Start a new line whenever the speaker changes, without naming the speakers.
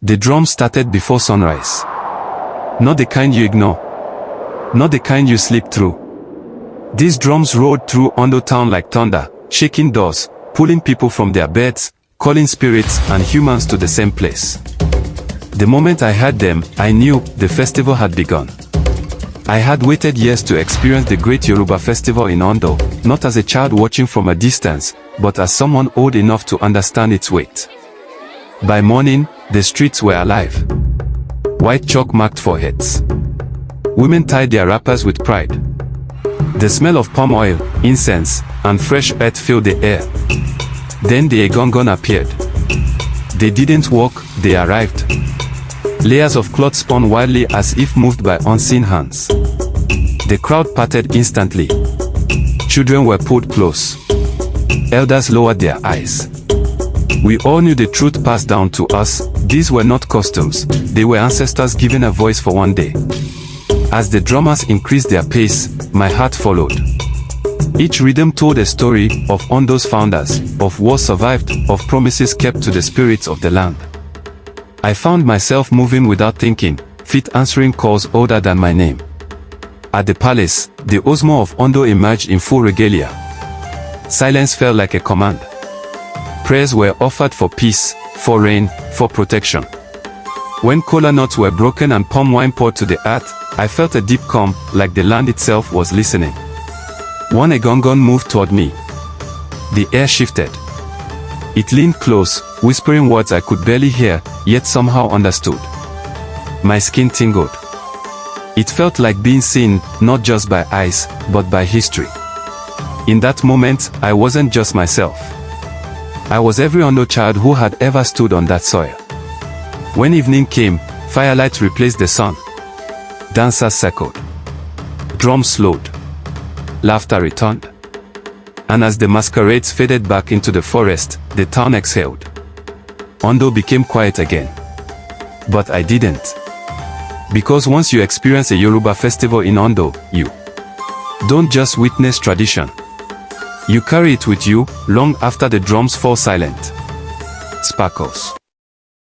The drums started before sunrise. Not the kind you ignore. Not the kind you sleep through. These drums roared through Ondo town like thunder, shaking doors, pulling people from their beds, calling spirits and humans to the same place. The moment I heard them, I knew the festival had begun. I had waited years to experience the great Yoruba festival in Ondo, not as a child watching from a distance, but as someone old enough to understand its weight. By morning, the streets were alive. White chalk marked foreheads. Women tied their wrappers with pride. The smell of palm oil, incense, and fresh earth filled the air. Then the Egungun appeared. They didn't walk, they arrived. Layers of cloth spun wildly as if moved by unseen hands. The crowd parted instantly. Children were pulled close. Elders lowered their eyes. We all knew the truth passed down to us. These were not costumes, they were ancestors given a voice for one day. As the drummers increased their pace, my heart followed. Each rhythm told a story of Ondo's founders, of wars survived, of promises kept to the spirits of the land. I found myself moving without thinking, feet answering calls older than my name. At the palace, the Osmo of Ondo emerged in full regalia. Silence felt like a command. Prayers were offered for peace, for rain, for protection. When kola nuts were broken and palm wine poured to the earth, I felt a deep calm, like the land itself was listening. One Egungun moved toward me. The air shifted. It leaned close, whispering words I could barely hear, yet somehow understood. My skin tingled. It felt like being seen, not just by eyes, but by history. In that moment, I wasn't just myself. I was every Ondo child who had ever stood on that soil. When evening came, firelight replaced the sun. Dancers circled. Drums slowed. Laughter returned. And as the masquerades faded back into the forest, the town exhaled. Ondo became quiet again. But I didn't. Because once you experience a Yoruba festival in Ondo, you don't just witness tradition. You carry it with you, long after the drums fall silent. Sparkles.